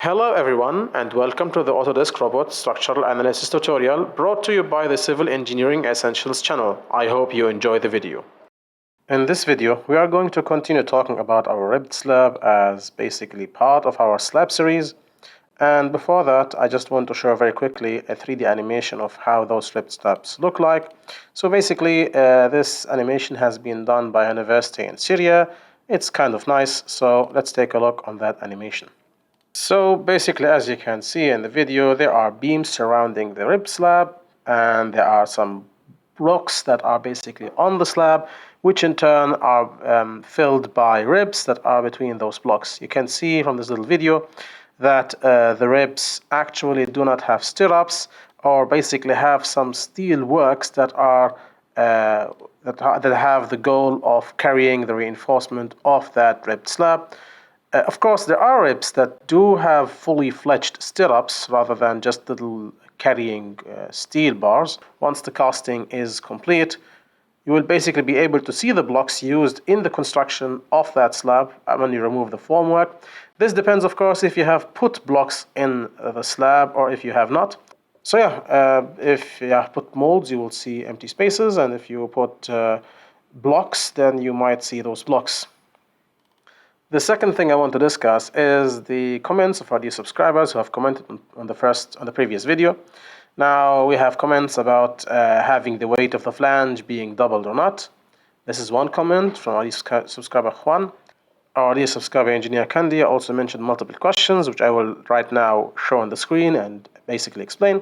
Hello everyone and welcome to the Autodesk Robot Structural Analysis tutorial brought to you by the Civil Engineering Essentials channel. I hope you enjoy the video. In this video, we are going to continue talking about our ribbed slab as basically part of our slab series. And before that, I just want to show very quickly a 3D animation of how those ribbed slabs look like. So basically, this animation has been done by a university in Syria. It's kind of nice, so let's take a look on that animation. So basically, as you can see in the video, there are beams surrounding the rib slab, and there are some blocks that are basically on the slab, which in turn are filled by ribs that are between those blocks. You can see from this little video that the ribs actually do not have stirrups, or basically have some steel works that are that have the goal of carrying the reinforcement of that ribbed slab. Of course, there are ribs that do have fully fledged stirrups rather than just little carrying steel bars. Once the casting is complete, you will basically be able to see the blocks used in the construction of that slab when you remove the formwork. This depends, of course, if you have put blocks in the slab or if you have not. So yeah, if you have put molds, you will see empty spaces, and if you put blocks, then you might see those blocks. The second thing I want to discuss is the comments of our dear subscribers who have commented on the previous video. Now we have comments about having the weight of the flange being doubled or not. This is one comment from our dear subscriber Juan. Our dear subscriber engineer Khanye also mentioned multiple questions, which I will right now show on the screen and basically explain.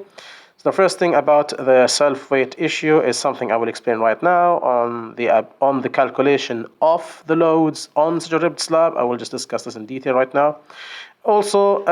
So the first thing about the self-weight issue is something I will explain right now on the calculation of the loads on such a ribbed slab. I will just discuss this in detail right now. Also,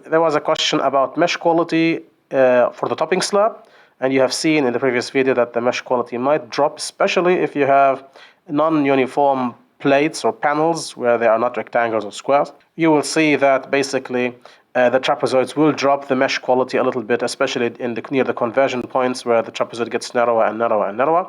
there was a question about mesh quality for the topping slab, and you have seen in the previous video that the mesh quality might drop, especially if you have non-uniform plates or panels where they are not rectangles or squares. You will see that basically the trapezoids will drop the mesh quality a little bit, especially near the conversion points where the trapezoid gets narrower and narrower and narrower.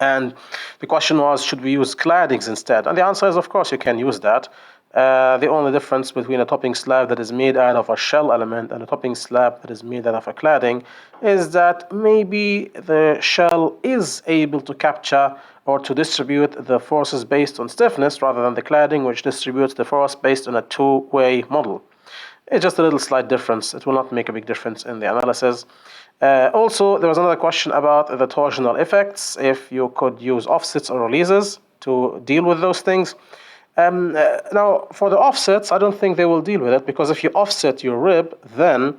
And the question was, should we use claddings instead? And the answer is, of course, you can use that. The only difference between a topping slab that is made out of a shell element and a topping slab that is made out of a cladding is that maybe the shell is able to capture or to distribute the forces based on stiffness rather than the cladding, which distributes the force based on a two-way model. It's just a little slight difference. It will not make a big difference in the analysis. Also, there was another question about the torsional effects, if you could use offsets or releases to deal with those things. Now, for the offsets, I don't think they will deal with it, because if you offset your rib, then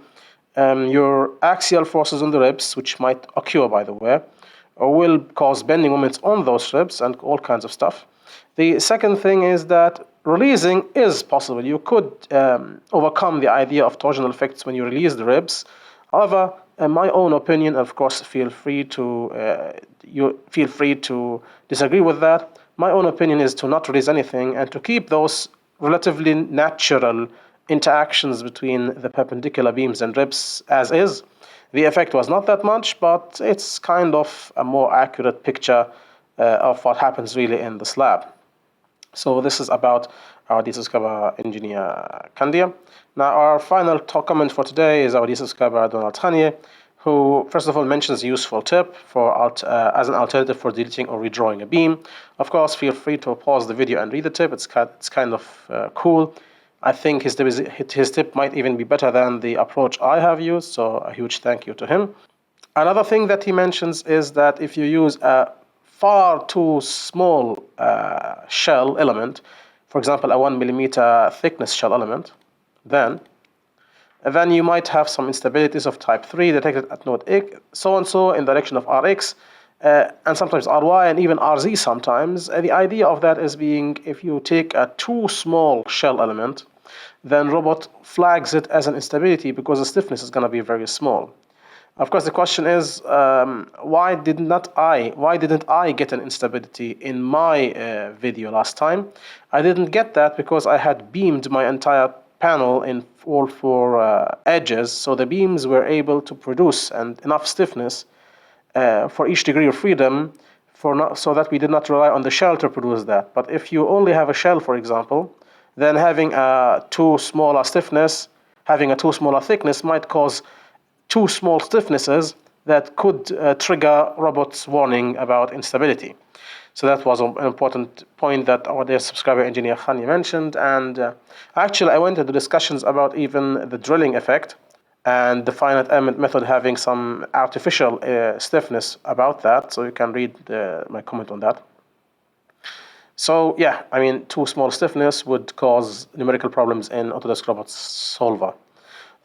your axial forces on the ribs, which might occur, by the way, will cause bending moments on those ribs and all kinds of stuff. The second thing is that releasing is possible. You could overcome the idea of torsional effects when you release the ribs. However, in my own opinion, of course, feel free to disagree with that. My own opinion is to not release anything and to keep those relatively natural interactions between the perpendicular beams and ribs as is. The effect was not that much, but it's kind of a more accurate picture of what happens really in the slab. So this is about our dear subscriber engineer Khanye. Now our final comment for today is our dear subscriber Donald Khanye, who first of all mentions a useful tip as an alternative for deleting or redrawing a beam. Of course, feel free to pause the video and read the tip. It's kind of cool. I think his tip might even be better than the approach I have used, so a huge thank you to him. Another thing that he mentions is that if you use a far too small shell element, for example, a 1 millimeter thickness shell element, then you might have some instabilities of type 3 detected at node X, so in the direction of Rx, and sometimes Ry and even Rz sometimes. The idea of that is being, if you take a too small shell element, then robot flags it as an instability because the stiffness is going to be very small. Of course, the question is, why didn't I get an instability in my video last time? I didn't get that because I had beamed my entire panel in all four edges, so the beams were able to produce enough stiffness for each degree of freedom so that we did not rely on the shell to produce that. But if you only have a shell, for example, then having a too small a stiffness having a too small a thickness might cause too small stiffnesses that could trigger robots warning about instability. So that was an important point that our dear subscriber engineer Khanye mentioned. And actually, I went into discussions about even the drilling effect and the finite element method having some artificial stiffness about that. So you can read my comment on that. So yeah, I mean, too small stiffness would cause numerical problems in Autodesk Robots Solver.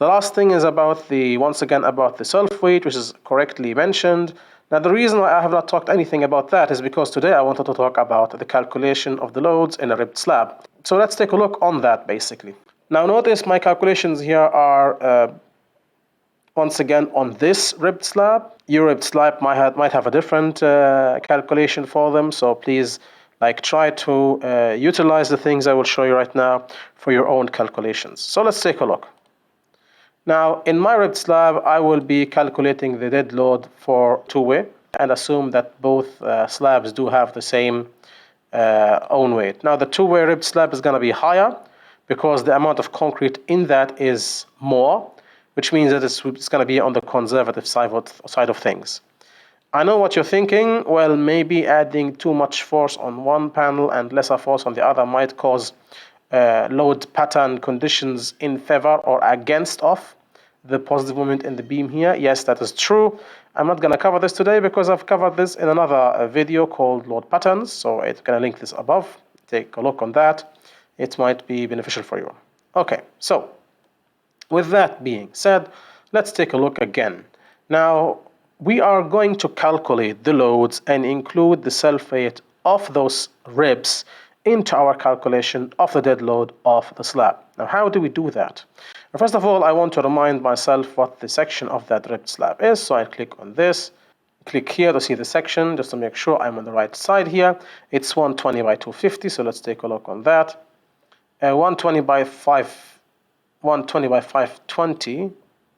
The last thing is about once again about the self-weight, which is correctly mentioned. Now, the reason why I have not talked anything about that is because today I wanted to talk about the calculation of the loads in a ribbed slab. So let's take a look on that basically. Now, notice my calculations here are once again on this ribbed slab. Your ribbed slab might have a different calculation for them. So please try to utilize the things I will show you right now for your own calculations. So let's take a look. Now, in my ribbed slab, I will be calculating the dead load for two-way and assume that both slabs do have the same own weight. Now, the two-way ribbed slab is going to be higher because the amount of concrete in that is more, which means that it's going to be on the conservative side of things. I know what you're thinking. Well, maybe adding too much force on one panel and lesser force on the other might cause load pattern conditions in favor or against of the positive moment in the beam here. Yes, that is true. I'm not going to cover this today because I've covered this in another video called load patterns. So I'm going to link this above. Take a look on that. It might be beneficial for you. Okay, so with that being said, let's take a look again. Now, we are going to calculate the loads and include the self-weight of those ribs into our calculation of the dead load of the slab. Now, how do we do that? First of all, I want to remind myself what the section of that ribbed slab is. So I click on this, click here to see the section, just to make sure I'm on the right side here. It's 120 by 250, so let's take a look on that. 120 by 520.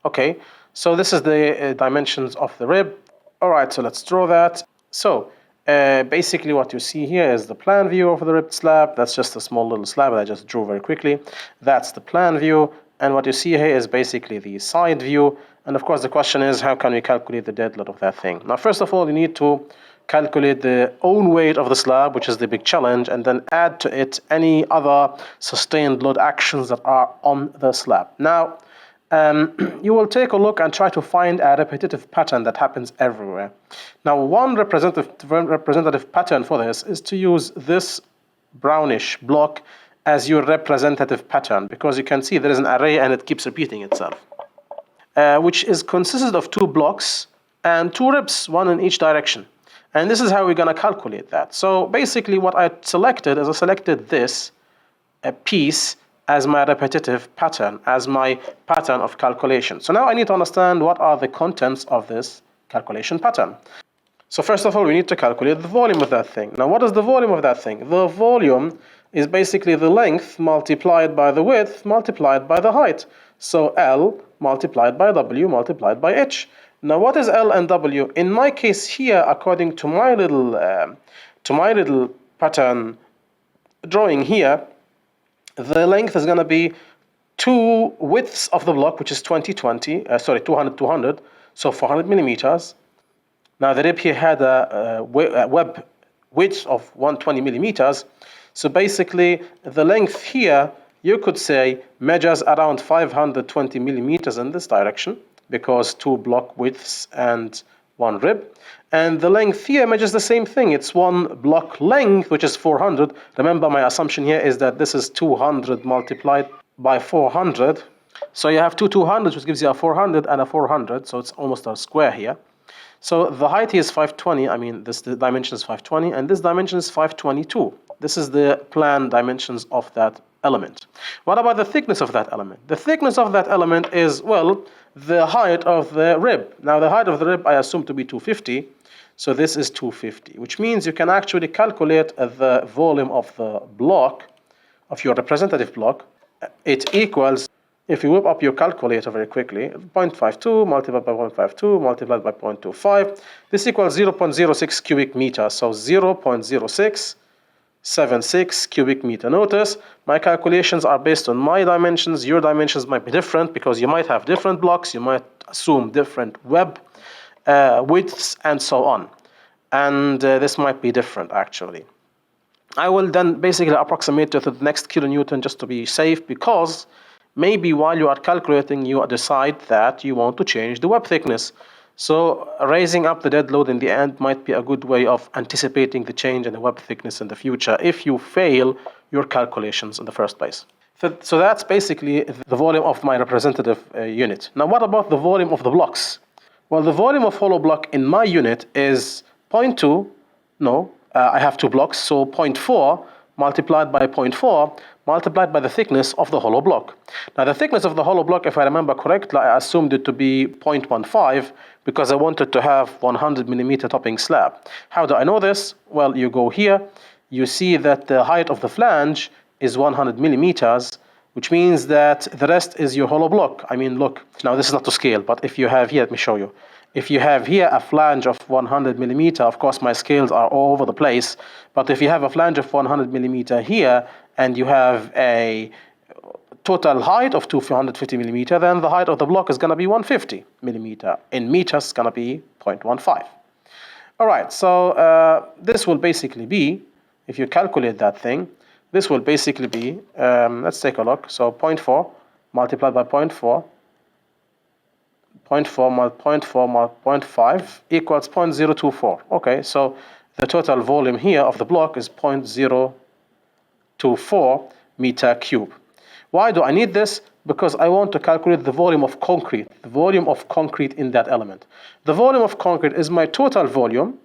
Okay, so this is the dimensions of the rib. All right, so let's draw that. So basically what you see here is the plan view of the ribbed slab. That's just a small little slab that I just drew very quickly. That's the plan view. And what you see here is basically the side view. And of course, the question is, how can we calculate the dead load of that thing? Now, first of all, you need to calculate the own weight of the slab, which is the big challenge, and then add to it any other sustained load actions that are on the slab. Now, you will take a look and try to find a repetitive pattern that happens everywhere. Now, one representative pattern for this is to use this brownish block as your representative pattern, because you can see there is an array and it keeps repeating itself, which is consisted of two blocks and two ribs, one in each direction. And this is how we're going to calculate that. So basically what I selected is I selected this piece as my repetitive pattern, as my pattern of calculation. So now I need to understand what are the contents of this calculation pattern. So first of all, we need to calculate the volume of that thing. Now, what is the volume of that thing? The volume is basically the length multiplied by the width multiplied by the height. So L multiplied by W multiplied by H. Now, what is L and W? In my case here, according to my little pattern drawing here, the length is going to be two widths of the block, which is 200, 200, so 400 millimeters. Now, the rib here had a web width of 120 millimeters. So basically, the length here, you could say, measures around 520 millimeters in this direction, because two block widths and one rib. And the length here measures the same thing. It's one block length, which is 400. Remember, my assumption here is that this is 200 multiplied by 400. So you have two 200s, which gives you a 400 and a 400. So it's almost a square here. So the height here is 520. I mean, the dimension is 520, and this dimension is 522. This is the plan dimensions of that element. What about the thickness of that element? The thickness of that element is, well, the height of the rib. Now, the height of the rib I assume to be 250. So this is 250, which means you can actually calculate the volume of the block, of your representative block. It equals, if you whip up your calculator very quickly, 0.52 multiplied by 0.52 multiplied by 0.25. This equals 0.06 cubic meters. So 0.06 0.76 cubic meter. Notice my calculations are based on my dimensions. Your dimensions might be different because you might have different blocks, you might assume different web widths and so on, and this might be different actually. I will then basically approximate to the next kilonewton just to be safe, because maybe while you are calculating you decide that you want to change the web thickness. So raising up the dead load in the end might be a good way of anticipating the change in the web thickness in the future if you fail your calculations in the first place. So that's basically the volume of my representative unit. Now what about the volume of the blocks? Well, the volume of hollow block in my unit is 0.2, I have two blocks, so 0.4 multiplied by 0.4 multiplied by the thickness of the hollow block. Now the thickness of the hollow block, if I remember correctly, I assumed it to be 0.15 because I wanted to have 100 millimeter topping slab. How do I know this? Well, you go here, you see that the height of the flange is 100 millimeters, which means that the rest is your hollow block. I mean, look, now this is not to scale, but if you have here, let me show you. If you have here a flange of 100 millimeter, of course my scales are all over the place, but if you have a flange of 100 millimeter here, and you have a total height of 250 millimeter, then the height of the block is going to be 150 millimeter. In meters, it's going to be 0.15. All right, so this will basically be, if you calculate that thing, this will basically be, let's take a look. So 0.4 multiplied by 0.4, 0.4 multiplied 0.5 equals 0.024. Okay, so the total volume here of the block is 0.024 meter cube. Why do I need this? Because I want to calculate the volume of concrete, the volume of concrete in that element. The volume of concrete is my total volume,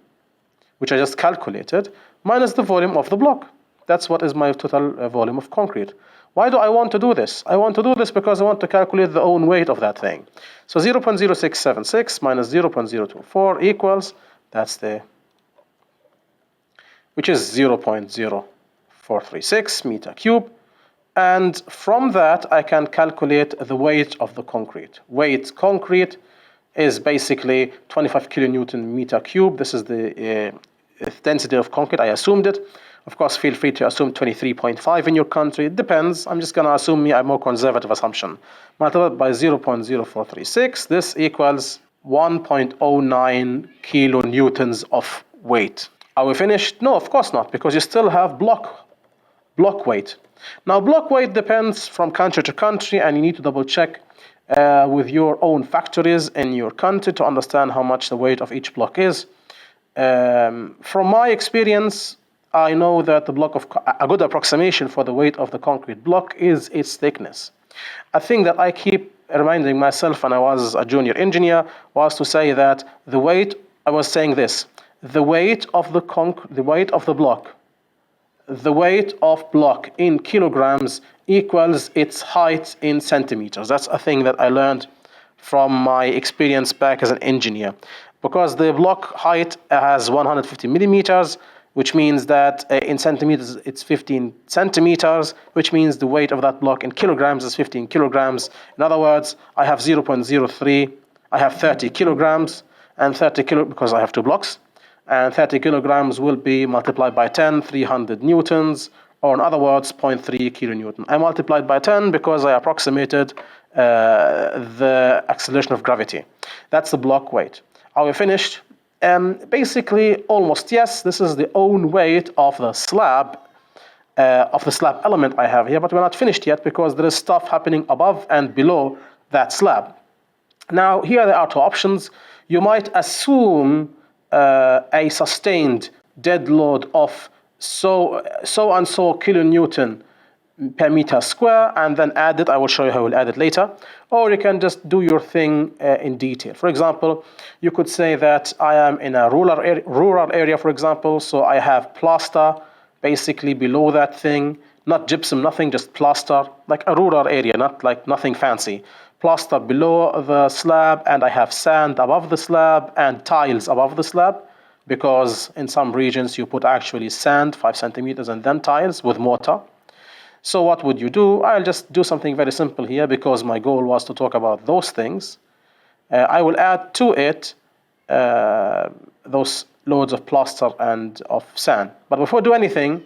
which I just calculated, minus the volume of the block. That's what is my total volume of concrete. Why do I want to do this? I want to do this because I want to calculate the own weight of that thing. So 0.0676 minus 0.024 equals, which is 0.0436 meter cube. And from that, I can calculate the weight of the concrete. Weight concrete is basically 25 kilonewton meter cube. This is the density of concrete. I assumed it. Of course, feel free to assume 23.5 in your country. It depends. I'm just going to assume a more conservative assumption. Multiplied by 0.0436, this equals 1.09 kilonewtons of weight. Are we finished? No, of course not, because you still have block weight. Now, block weight depends from country to country, and you need to double check with your own factories in your country to understand how much the weight of each block is. From my experience, I know that a good approximation for the weight of the concrete block is its thickness. A thing that I keep reminding myself when I was a junior engineer was to say that the weight of block in kilograms equals its height in centimeters. That's a thing that I learned from my experience back as an engineer. Because the block height has 150 millimeters, which means that in centimeters it's 15 centimeters, which means the weight of that block in kilograms is 15 kilograms. In other words, I have 0.03, I have 30 kilograms, and 30 because I have two blocks, and 30 kilograms will be multiplied by 10, 300 newtons, or in other words, 0.3 kilonewton. I multiplied by 10 because I approximated the acceleration of gravity. That's the block weight. Are we finished? Basically, almost yes. This is the own weight of the slab element I have here, but we're not finished yet because there is stuff happening above and below that slab. Now, here there are two options. You might assume a sustained dead load of so and so kilonewton per meter square, and then add it. I will show you how we'll add it later. Or you can just do your thing in detail. For example, you could say that I am in a rural area, for example, so I have plaster basically below that thing, not gypsum, nothing, just plaster, like a rural area, not like nothing fancy. Plaster below the slab, and I have sand above the slab and tiles above the slab, because in some regions you put actually sand 5 centimeters and then tiles with mortar. So what would you do? I'll just do something very simple here because my goal was to talk about those things. I will add to it those loads of plaster and of sand. But before I do anything,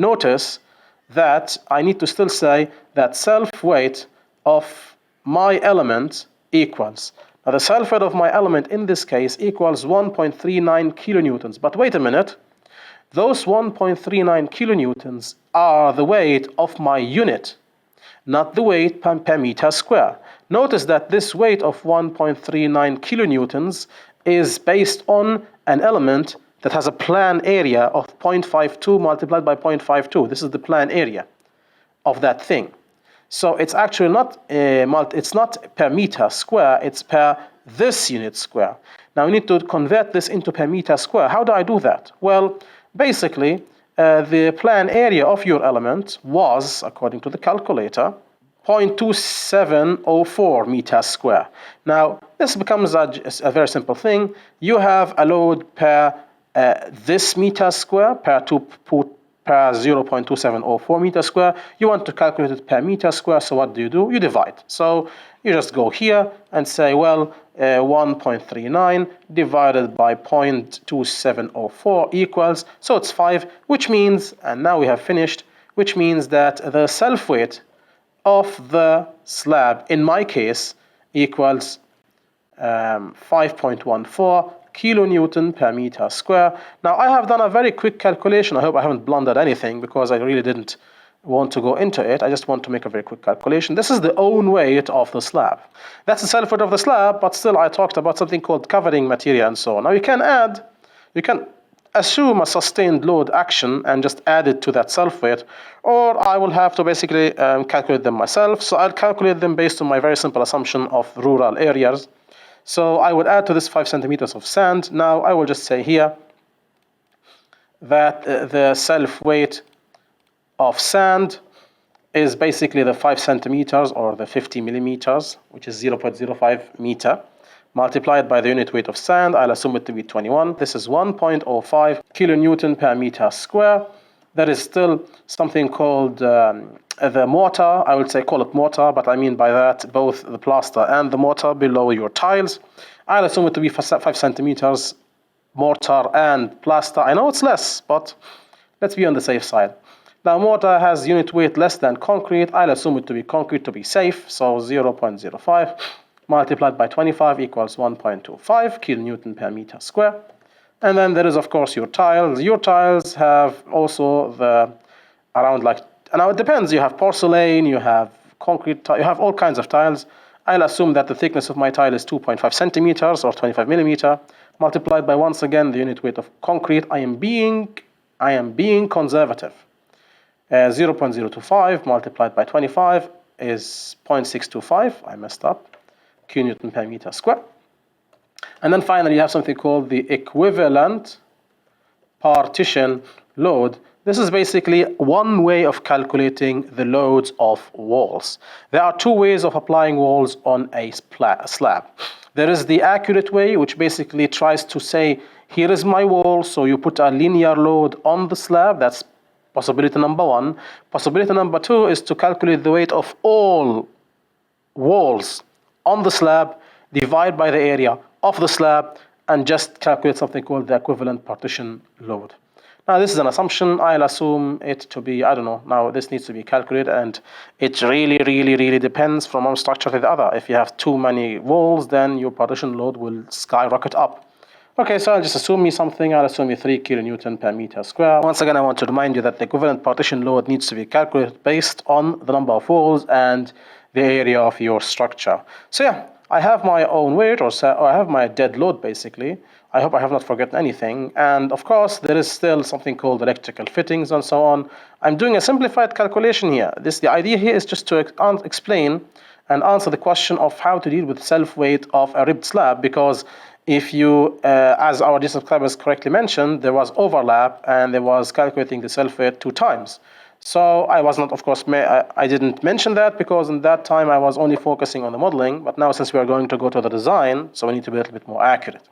notice that I need to still say that self-weight of my element equals. Now the self-weight of my element in this case equals 1.39 kilonewtons. But wait a minute. Those 1.39 kilonewtons are the weight of my unit, not the weight per meter square. Notice that this weight of 1.39 kilonewtons is based on an element that has a plan area of 0.52 multiplied by 0.52. This is the plan area of that thing. So it's actually not it's not per meter square, it's per this unit square. Now we need to convert this into per meter square. How do I do that? Well, basically, the plan area of your element was, according to the calculator, 0.2704 meters square. Now, this becomes a very simple thing. You have a load per this meter square, per 0.2704 meters square. You want to calculate it per meter square, so what do? You divide. So you just go here and say, well, 1.39 divided by 0.2704 equals, so it's 5, which means, and now we have finished, which means that the self-weight of the slab, in my case, equals 5.14 kilonewton per meter square. Now I have done a very quick calculation. I hope I haven't blundered anything because I really didn't want to go into it. I just want to make a very quick calculation. This is the own weight of the slab. That's the self-weight of the slab, but still I talked about something called covering material and so on. Now you can assume a sustained load action and just add it to that self-weight, or I will have to basically calculate them myself. So I'll calculate them based on my very simple assumption of rural areas. So I would add to this 5 centimeters of sand. Now I will just say here that the self-weight of sand is basically the 5 centimeters or the 50 millimeters, which is 0.05 meter, multiplied by the unit weight of sand. I'll assume it to be 21. This is 1.05 kilonewton per meter square. There is still something called the mortar. I would say call it mortar, but I mean by that both the plaster and the mortar below your tiles. I'll assume it to be 5 centimeters mortar and plaster. I know it's less, but let's be on the safe side. Now mortar has unit weight less than concrete. I'll assume it to be concrete to be safe. So 0.05 multiplied by 25 equals 1.25 kilonewton per meter square. And then there is, of course, your tiles. Your tiles have also now it depends. You have porcelain, you have concrete, you have all kinds of tiles. I'll assume that the thickness of my tile is 2.5 centimeters or 25 millimeter, multiplied by, once again, the unit weight of concrete. I am being conservative. 0.025 multiplied by 25 is 0.625. I messed up. Kilonewton per meter square. And then finally, you have something called the equivalent partition load. This is basically one way of calculating the loads of walls. There are two ways of applying walls on a slab. There is the accurate way, which basically tries to say, here is my wall, so you put a linear load on the slab. That's possibility number one. Possibility number two is to calculate the weight of all walls on the slab, divide by the area of the slab, and just calculate something called the equivalent partition load. Now this is an assumption. I'll assume it to be, I don't know, now this needs to be calculated, and it really depends from one structure to the other. If you have too many walls, then your partition load will skyrocket up. Okay, so I'll just assume me something. I'll assume me 3 kilonewton per meter square. Once again, I want to remind you that the equivalent partition load needs to be calculated based on the number of walls and the area of your structure. So yeah, I have my own weight, or I have my dead load basically. I hope I have not forgotten anything. And of course, there is still something called electrical fittings and so on. I'm doing a simplified calculation here. The idea here is just to explain and answer the question of how to deal with self-weight of a ribbed slab, because if you, as our subscribers correctly mentioned, there was overlap and there was calculating the self-weight 2 times. So I was not, of course, I didn't mention that because in that time I was only focusing on the modeling. But now since we are going to go to the design, so we need to be a little bit more accurate.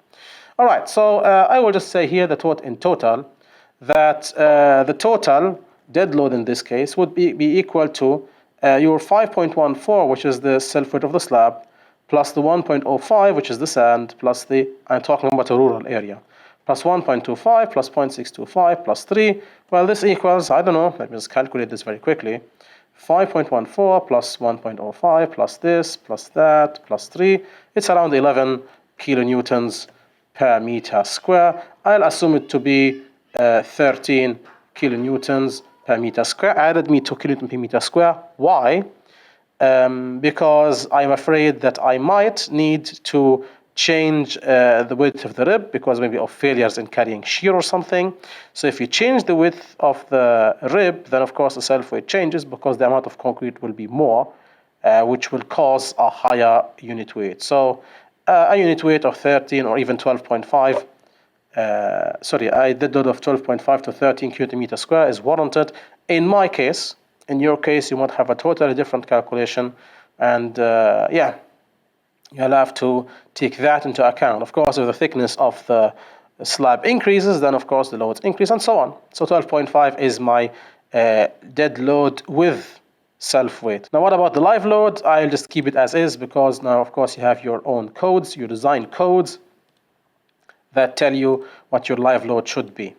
All right, so I will just say here that in total, that the total dead load in this case would be equal to your 5.14, which is the self-weight of the slab, plus the 1.05, which is the sand, plus I'm talking about a rural area, plus 1.25 plus 0.625 plus 3. Well, this equals, I don't know, let me just calculate this very quickly. 5.14 plus 1.05 plus this plus that plus 3. It's around 11 kilonewtons per meter square. I'll assume it to be 13 kilonewtons per meter square. I added me 2 kilonewtons per meter square. Why? Because I'm afraid that I might need to change the width of the rib because maybe of failures in carrying shear or something. So if you change the width of the rib, then of course the self-weight changes because the amount of concrete will be more, which will cause a higher unit weight. So a unit weight of 13 or even 12.5, I did load of 12.5 to 13 kilonewton meter square is warranted. In my case, in your case, you might have a totally different calculation, and you'll have to take that into account. Of course, if the thickness of the slab increases, then of course the loads increase and so on. So 12.5 is my dead load with self-weight. Now what about the live load? I'll just keep it as is because now of course you have your own codes, your design codes that tell you what your live load should be.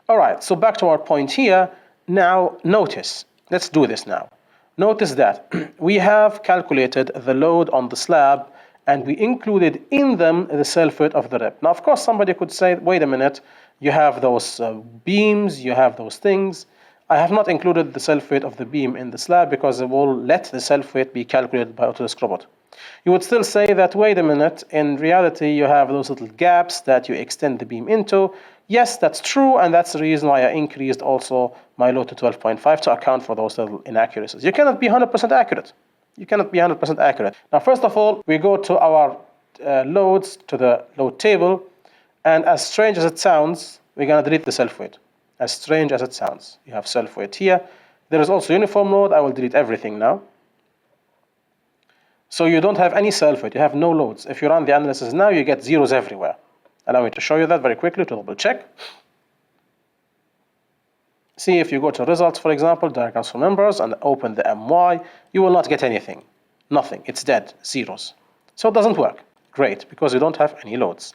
All right, so back to our point here. Now notice, let's do this now. Notice that we have calculated the load on the slab and we included in them the self-weight of the rib. Now, of course, somebody could say, wait a minute, you have those beams, you have those things. I have not included the self-weight of the beam in the slab because it will let the self-weight be calculated by Autodesk robot. You would still say that, wait a minute, in reality, you have those little gaps that you extend the beam into. Yes, that's true, and that's the reason why I increased also my load to 12.5 to account for those little inaccuracies. You cannot be 100% accurate. You cannot be 100% accurate. Now, first of all, we go to our loads, to the load table, and as strange as it sounds, we're going to delete the self-weight. As strange as it sounds. You have self-weight here. There is also uniform load. I will delete everything now. So you don't have any self-weight. You have no loads. If you run the analysis now, you get zeros everywhere. Allow me to show you that very quickly to double check. See, if you go to results, for example, diagrams for members, and open the MY, you will not get anything. Nothing. It's dead. Zeros. So it doesn't work. Great, because you don't have any loads.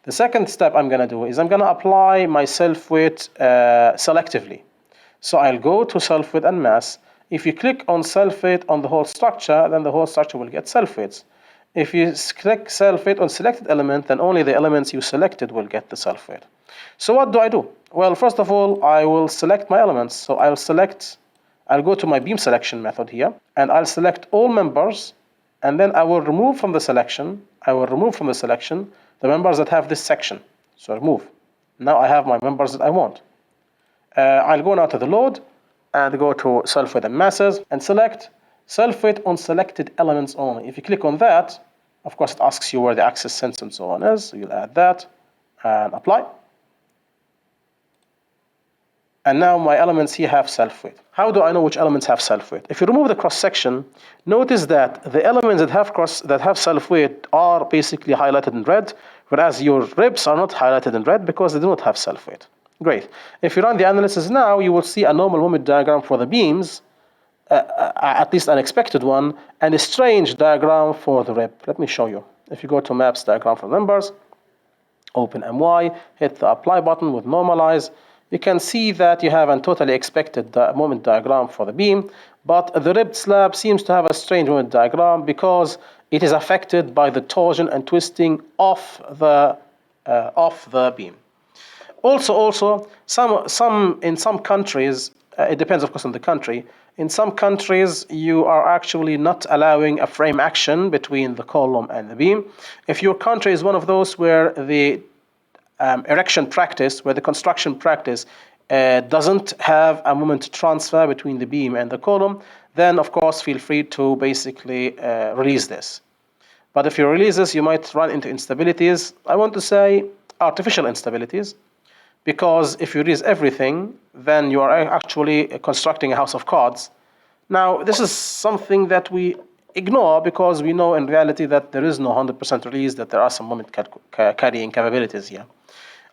The second step I'm going to do is I'm going to apply my self-weight selectively. So I'll go to self-weight and mass. If you click on self-weight on the whole structure, then the whole structure will get self-weights. If you click self-weight on selected element, then only the elements you selected will get the self-weight. So what do I do? Well, first of all, I will select my elements. So I'll go to my beam selection method here, and I'll select all members, and then I will remove from the selection, the members that have this section. So remove. Now I have my members that I want. I'll go now to the load, and go to self-weight and masses, and select self-weight on selected elements only. If you click on that, of course it asks you where the axis sense and so on is. So you'll add that, and apply. And now my elements here have self-weight. How do I know which elements have self-weight? If you remove the cross-section, notice that the elements that have self-weight are basically highlighted in red, whereas your ribs are not highlighted in red because they do not have self-weight. Great. If you run the analysis now, you will see a normal moment diagram for the beams, at least an expected one, and a strange diagram for the rib. Let me show you. If you go to Maps Diagram for Members, open MY, hit the Apply button with Normalize, you can see that you have a totally expected moment diagram for the beam, but the ribbed slab seems to have a strange moment diagram because it is affected by the torsion and twisting of the beam. Also, in some countries, it depends of course on the country. In some countries, you are actually not allowing a frame action between the column and the beam. If your country is one of those where the erection practice, where the construction practice doesn't have a moment transfer between the beam and the column, then of course feel free to basically release this. But if you release this, you might run into instabilities. I want to say artificial instabilities, because if you release everything, then you are actually constructing a house of cards. Now, this is something that we ignore because we know in reality that there is no 100% release, that there are some moment carrying capabilities here.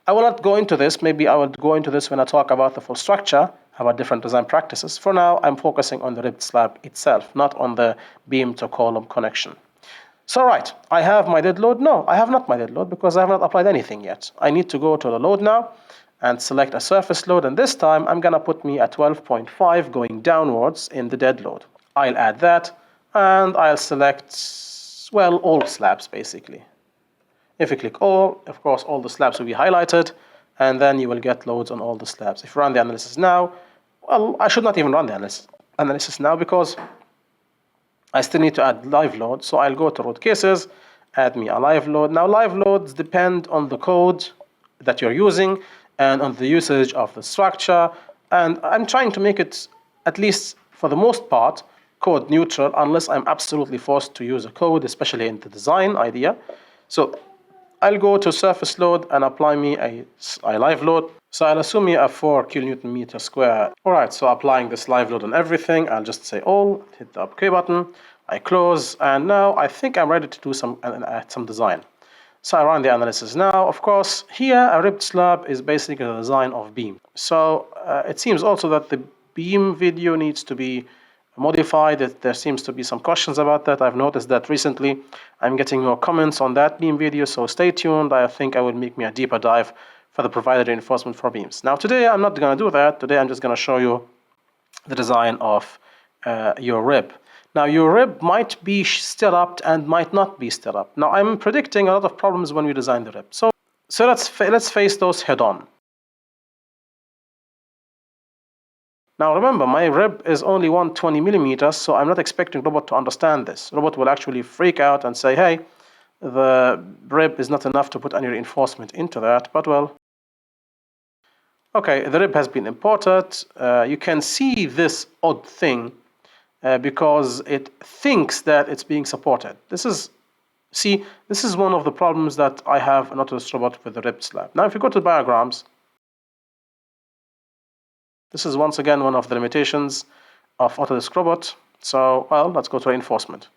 I will not go into this. Maybe I will go into this when I talk about the full structure, about different design practices. For now, I'm focusing on the ribbed slab itself, not on the beam to column connection. So right, I have my dead load. No, I have not my dead load because I have not applied anything yet. I need to go to the load now and select a surface load, and this time I'm gonna put me at 12.5 going downwards in the dead load. I'll add that, and I'll select, well, all slabs basically. If you click all, of course, all the slabs will be highlighted, and then you will get loads on all the slabs. If you run the analysis now, well, I should not even run the analysis now because I still need to add live load. So I'll go to root cases, add me a live load. Now, live loads depend on the code that you're using and on the usage of the structure. And I'm trying to make it, at least for the most part, code neutral, unless I'm absolutely forced to use a code, especially in the design idea. So I'll go to surface load and apply me a live load. So I'll assume me a 4 kilonewton meter square. All right, so applying this live load on everything, I'll just say all, hit the OK button, I close, and now I think I'm ready to do some design. So I run the analysis now. Of course, here a ribbed slab is basically the design of beam. So it seems also that the beam video needs to be modified. There seems to be some questions about that. I've noticed that recently I'm getting more comments on that beam video, so stay tuned. I think I will make me a deeper dive for the provided reinforcement for beams. Now today I'm not going to do that. Today I'm just going to show you the design of your rib. Now your rib might be stirrupped and might not be stirrupped. Now I'm predicting a lot of problems when we design the rib. So let's face those head on. Now remember, my rib is only 120 millimeters, so I'm not expecting robot to understand this. Robot will actually freak out and say, hey, the rib is not enough to put any reinforcement into that, but well. Okay, the rib has been imported. You can see this odd thing because it thinks that it's being supported. This is one of the problems that I have in Autodesk robot with the ribbed slab. Now if you go to the diagrams, this is once again one of the limitations of Autodesk robot. So, well, let's go to reinforcement.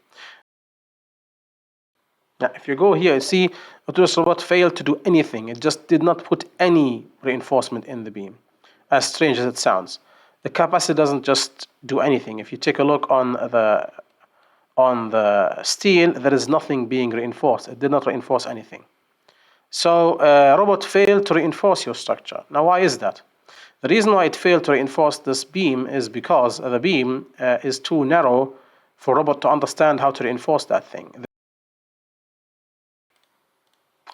Now, if you go here, you see Autodesk robot failed to do anything. It just did not put any reinforcement in the beam, as strange as it sounds. The capacity doesn't just do anything. If you take a look on the steel, there is nothing being reinforced. It did not reinforce anything. So, robot failed to reinforce your structure. Now, why is that? The reason why it failed to reinforce this beam is because the beam is too narrow for robot to understand how to reinforce that thing.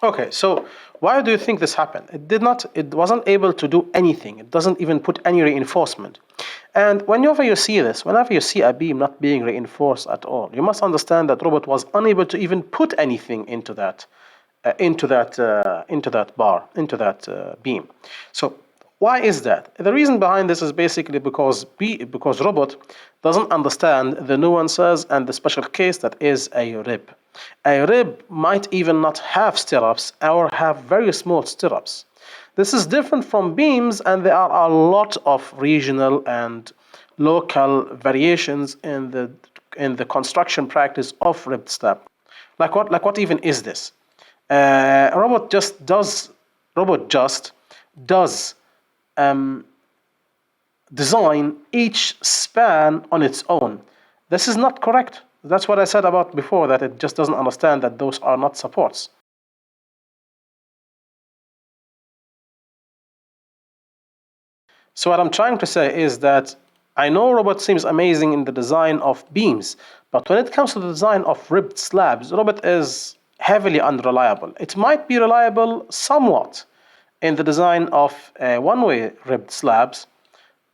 Okay, so why do you think this happened? It wasn't able to do anything. It doesn't even put any reinforcement. And whenever you see a beam not being reinforced at all, you must understand that robot was unable to even put anything into that beam. So why is that? The reason behind this is basically because robot doesn't understand the nuances and the special case that is a rib. A rib might even not have stirrups or have very small stirrups. This is different from beams, and there are a lot of regional and local variations in the construction practice of ribbed slab. Like what even is this? Robot just does design each span on its own. This is not correct. That's what I said about before, that it just doesn't understand that those are not supports. So what I'm trying to say is that I know robot seems amazing in the design of beams, but when it comes to the design of ribbed slabs, robot is heavily unreliable. It might be reliable somewhat in the design of one-way ribbed slabs,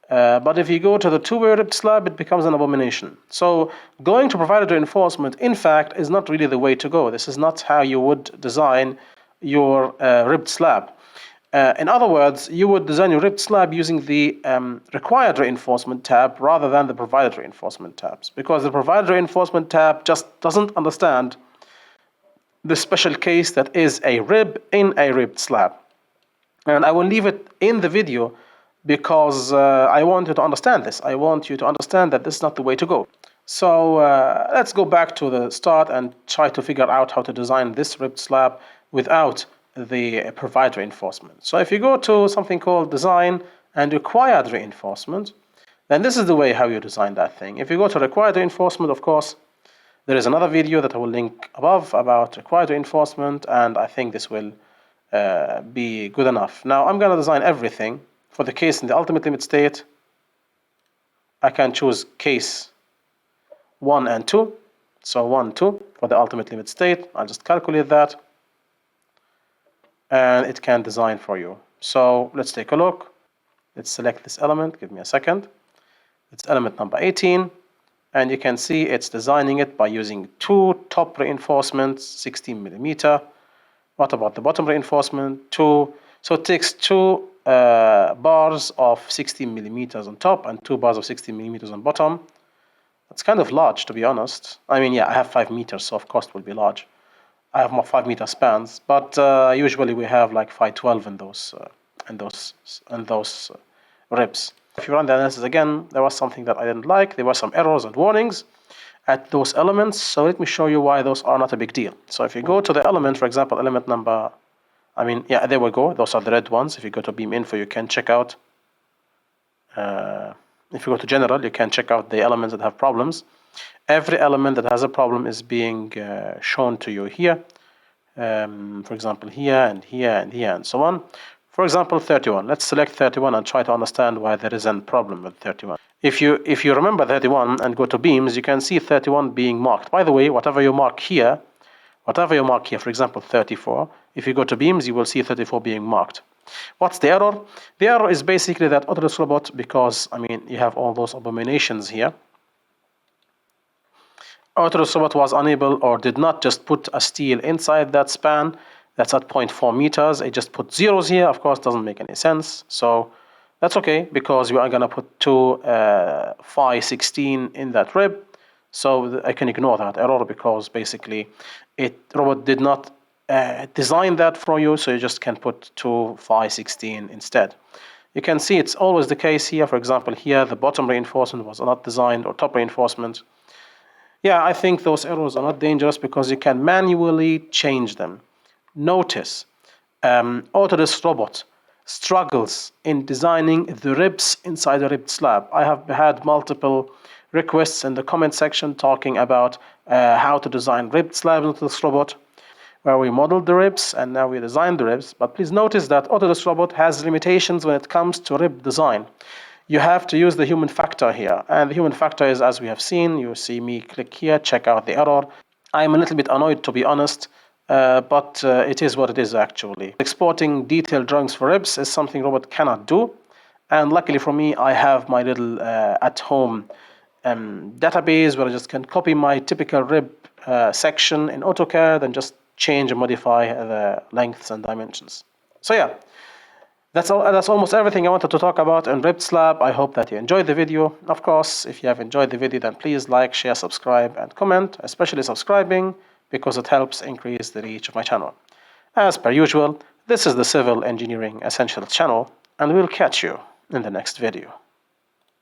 but if you go to the two-way ribbed slab, it becomes an abomination. So going to provided reinforcement, in fact, is not really the way to go. This is not how you would design your ribbed slab. In other words, you would design your ribbed slab using the required reinforcement tab rather than the provided reinforcement tabs, because the provided reinforcement tab just doesn't understand the special case that is a rib in a ribbed slab. And I will leave it in the video because I want you to understand this. I want you to understand that this is not the way to go. So let's go back to the start and try to figure out how to design this ribbed slab without the provided reinforcement. So if you go to something called design and required reinforcement, then this is the way how you design that thing. If you go to required reinforcement, of course, There is another video that I will link above about required reinforcement, and I think this will be good enough. Now I'm going to design everything. For the case in the ultimate limit state, I can choose case 1 and 2. So 1, 2 for the ultimate limit state. I'll just calculate that, and it can design for you. So let's take a look. Let's select this element. Give me a second. It's element number 18, and you can see it's designing it by using 2 top reinforcements, 16 millimeter. What about the bottom reinforcement? 2. So it takes 2 bars of 16 millimeters on top and 2 bars of 16 millimeters on bottom. It's kind of large, to be honest. I mean, yeah, I have 5 meters, so of course it will be large. I have more 5 meter spans, but usually we have like 512 in those ribs. If you run the analysis again, there was something that I didn't like. There were some errors and warnings at those elements. So let me show you why those are not a big deal. So if you go to the element, for example, element number, there we go. Those are the red ones. If you go to beam info, you can check out. If you go to general, you can check out the elements that have problems. Every element that has a problem is being shown to you here. For example, here and here and here and so on. For example, 31. Let's select 31 and try to understand why there is a problem with 31. If you remember 31 and go to beams, you can see 31 being marked. By the way, whatever you mark here, for example, 34, if you go to beams, you will see 34 being marked. What's the error? The error is basically that Autodesk robot, because you have all those abominations here. Autodesk robot was unable or did not just put a steel inside that span. That's at 0.4 meters. It just put zeros here. Of course, doesn't make any sense. So that's okay, because we are going to put 2 phi 16 in that rib. So I can ignore that error, because basically robot did not design that for you. So you just can put 2 phi 16 instead. You can see it's always the case here. For example, here the bottom reinforcement was not designed, or top reinforcement. Yeah, I think those errors are not dangerous because you can manually change them. Notice, Autodesk robot struggles in designing the ribs inside a ribbed slab. I have had multiple requests in the comment section talking about how to design ribbed slabs into this robot, where we modeled the ribs and now we design the ribs. But please notice that Autodesk robot has limitations when it comes to rib design. You have to use the human factor here, and the human factor is, as we have seen, you see me click here, check out the error. I'm a little bit annoyed, to be honest. But it is what it is actually. Exporting detailed drawings for ribs is something robot cannot do, and luckily for me, I have my little at-home database where I just can copy my typical rib section in AutoCAD and just change and modify the lengths and dimensions. So yeah, that's almost everything I wanted to talk about in ribbed slab. I hope that you enjoyed the video. Of course, if you have enjoyed the video, then please like, share, subscribe, and comment, especially subscribing, because it helps increase the reach of my channel. As per usual, this is the Civil Engineering Essentials channel, and we'll catch you in the next video.